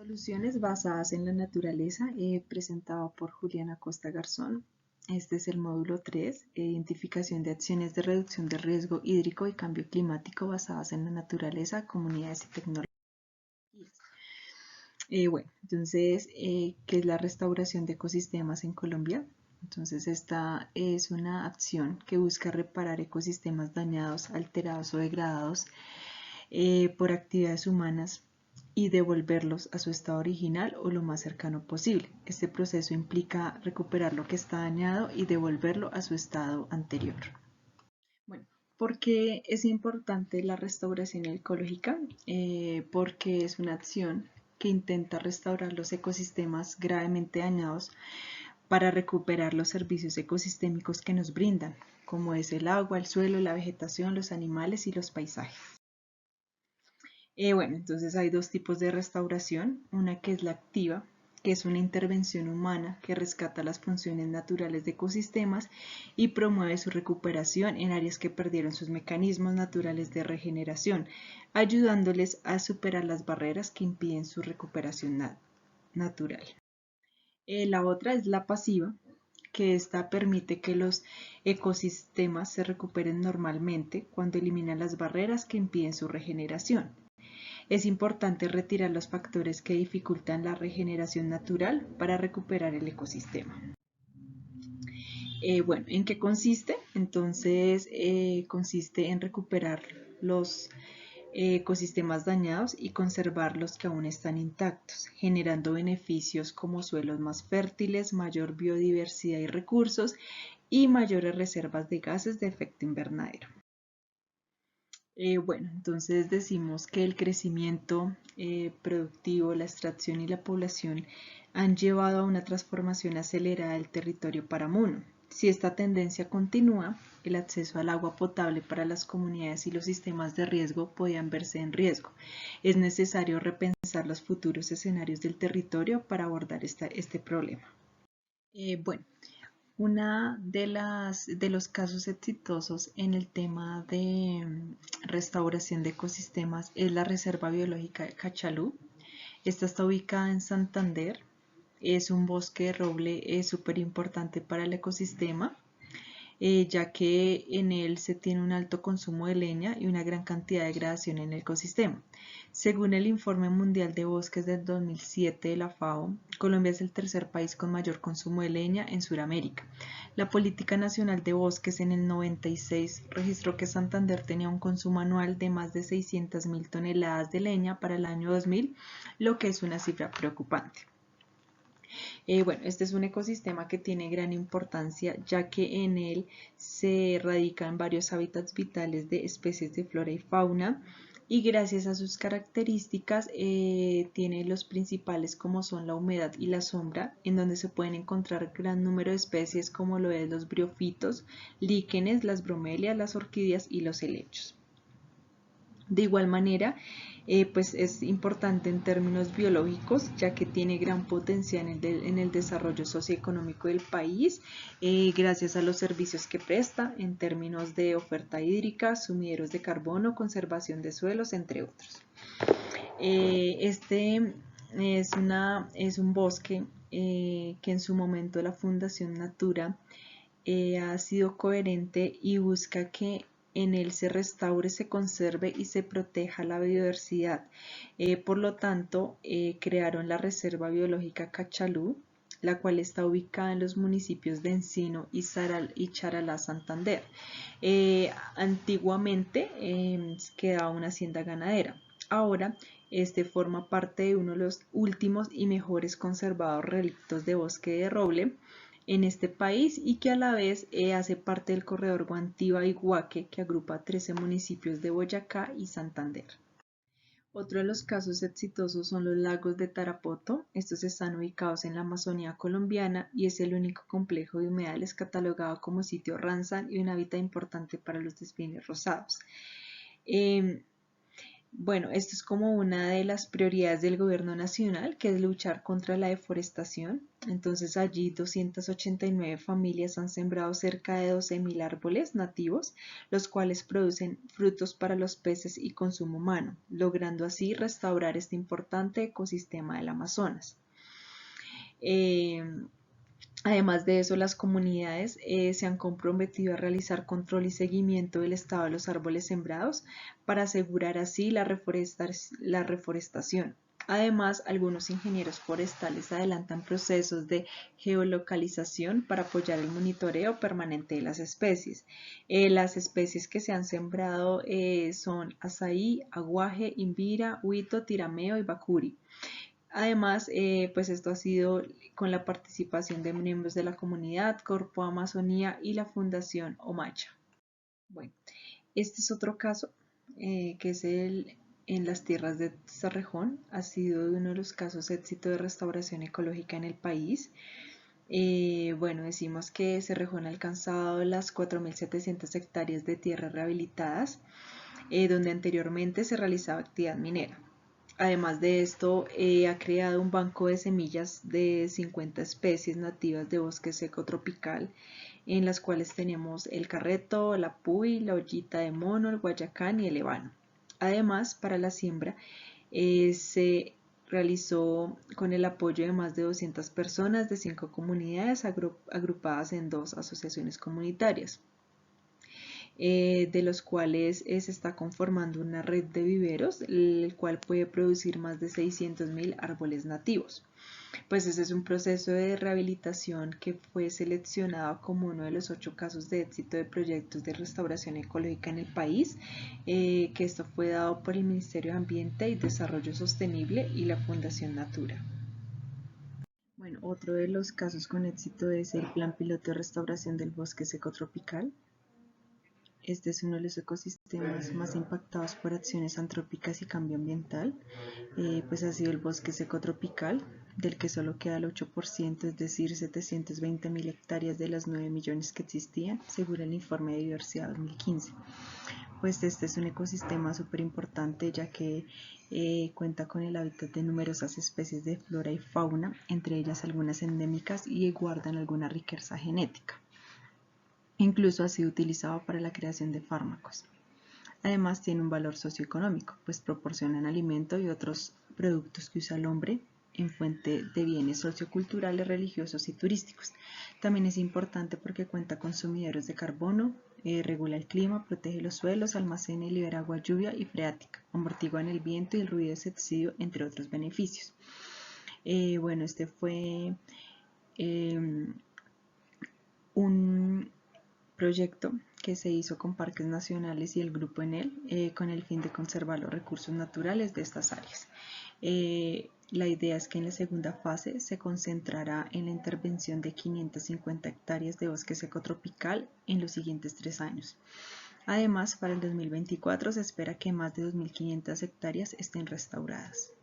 Soluciones basadas en la naturaleza, presentado por Juliana Costa Garzón. Este es el módulo 3, identificación de acciones de reducción de riesgo hídrico y cambio climático basadas en la naturaleza, comunidades y tecnologías. Entonces, ¿qué es la restauración de ecosistemas en Colombia? Entonces, esta es una acción que busca reparar ecosistemas dañados, alterados o degradados por actividades humanas y devolverlos a su estado original o lo más cercano posible. Este proceso implica recuperar lo que está dañado y devolverlo a su estado anterior. Bueno, ¿por qué es importante la restauración ecológica? Porque es una acción que intenta restaurar los ecosistemas gravemente dañados para recuperar los servicios ecosistémicos que nos brindan, como es el agua, el suelo, la vegetación, los animales y los paisajes. Entonces hay dos tipos de restauración, una que es la activa, que es una intervención humana que rescata las funciones naturales de ecosistemas y promueve su recuperación en áreas que perdieron sus mecanismos naturales de regeneración, ayudándoles a superar las barreras que impiden su recuperación natural. La otra es la pasiva, que esta permite que los ecosistemas se recuperen normalmente cuando eliminan las barreras que impiden su regeneración. Es importante retirar los factores que dificultan la regeneración natural para recuperar el ecosistema. ¿En qué consiste? Entonces, consiste en recuperar los ecosistemas dañados y conservar los que aún están intactos, generando beneficios como suelos más fértiles, mayor biodiversidad y recursos y mayores reservas de gases de efecto invernadero. Entonces decimos que el crecimiento productivo, la extracción y la población han llevado a una transformación acelerada del territorio paramuno. Si esta tendencia continúa, el acceso al agua potable para las comunidades y los sistemas de riesgo podrían verse en riesgo. Es necesario repensar los futuros escenarios del territorio para abordar este problema. Uno de los casos exitosos en el tema de restauración de ecosistemas es la Reserva Biológica de Cachalú. Esta está ubicada en Santander. Es un bosque de roble súper importante para el ecosistema, ya que en él se tiene un alto consumo de leña y una gran cantidad de degradación en el ecosistema. Según el Informe Mundial de Bosques del 2007 de la FAO, Colombia es el tercer país con mayor consumo de leña en Sudamérica. La Política Nacional de Bosques en el 96 registró que Santander tenía un consumo anual de más de 600.000 toneladas de leña para el año 2000, lo que es una cifra preocupante. Este es un ecosistema que tiene gran importancia, ya que en él se radican varios hábitats vitales de especies de flora y fauna, y gracias a sus características tiene los principales como son la humedad y la sombra, en donde se pueden encontrar gran número de especies como lo es los briofitos, líquenes, las bromelias, las orquídeas y los helechos. De igual manera, pues es importante en términos biológicos, ya que tiene gran potencial en el desarrollo socioeconómico del país, gracias a los servicios que presta en términos de oferta hídrica, sumideros de carbono, conservación de suelos, entre otros. Este es un bosque que en su momento la Fundación Natura ha sido coherente y busca que en él se restaure, se conserve y se proteja la biodiversidad. Por lo tanto, crearon la Reserva Biológica Cachalú, la cual está ubicada en los municipios de Encino y Charalá, Santander. Antiguamente quedaba una hacienda ganadera. Ahora, este forma parte de uno de los últimos y mejores conservados relictos de bosque de roble en este país y que a la vez hace parte del corredor Guantiba-Iguaque, que agrupa 13 municipios de Boyacá y Santander. Otro de los casos exitosos son los lagos de Tarapoto. Estos están ubicados en la Amazonía colombiana y es el único complejo de humedales catalogado como sitio Ramsar y un hábitat importante para los delfines rosados. Bueno, esto es como una de las prioridades del gobierno nacional, que es luchar contra la deforestación. Entonces allí 289 familias han sembrado cerca de 12.000 árboles nativos, los cuales producen frutos para los peces y consumo humano, logrando así restaurar este importante ecosistema del Amazonas. Eh, Además de eso, las comunidades se han comprometido a realizar control y seguimiento del estado de los árboles sembrados para asegurar así la reforestación. Además, algunos ingenieros forestales adelantan procesos de geolocalización para apoyar el monitoreo permanente de las especies. Las especies que se han sembrado son azaí, aguaje, imbira, huito, tirameo y bacuri. Además, pues esto ha sido con la participación de miembros de la comunidad, Corpo Amazonía y la Fundación Omacha. Bueno, este es otro caso que es en las tierras de Cerrejón. Ha sido uno de los casos éxito de restauración ecológica en el país. Bueno, decimos que Cerrejón ha alcanzado las 4.700 hectáreas de tierras rehabilitadas, donde anteriormente se realizaba actividad minera. Además de esto, ha creado un banco de semillas de 50 especies nativas de bosque seco tropical, en las cuales tenemos el carreto, la puy, la ollita de mono, el guayacán y el ébano. Además, para la siembra se realizó con el apoyo de más de 200 personas de 5 comunidades agrupadas en 2 asociaciones comunitarias. De los cuales se está conformando una red de viveros, el cual puede producir más de 600.000 árboles nativos. Pues ese es un proceso de rehabilitación que fue seleccionado como uno de los 8 casos de éxito de proyectos de restauración ecológica en el país, que esto fue dado por el Ministerio de Ambiente y Desarrollo Sostenible y la Fundación Natura. Bueno, otro de los casos con éxito es el Plan Piloto de Restauración del Bosque Seco Tropical. Este es uno de los ecosistemas más impactados por acciones antrópicas y cambio ambiental. Pues ha sido el bosque seco tropical, del que solo queda el 8%, es decir, 720.000 hectáreas de las 9 millones que existían, según el informe de Diversidad 2015. Pues este es un ecosistema súper importante, ya que cuenta con el hábitat de numerosas especies de flora y fauna, entre ellas algunas endémicas, y guardan alguna riqueza genética. Incluso ha sido utilizado para la creación de fármacos. Además tiene un valor socioeconómico, pues proporcionan alimento y otros productos que usa el hombre en fuente de bienes socioculturales, religiosos y turísticos. También es importante porque cuenta con sumideros de carbono, regula el clima, protege los suelos, almacena y libera agua lluvia y freática, amortiguan el viento y el ruido excesivo, entre otros beneficios. Bueno, este fue un proyecto que se hizo con parques nacionales y el grupo Enel con el fin de conservar los recursos naturales de estas áreas. La idea es que en la segunda fase se concentrará en la intervención de 550 hectáreas de bosque seco tropical en los siguientes 3 años. Además, para el 2024 se espera que más de 2.500 hectáreas estén restauradas.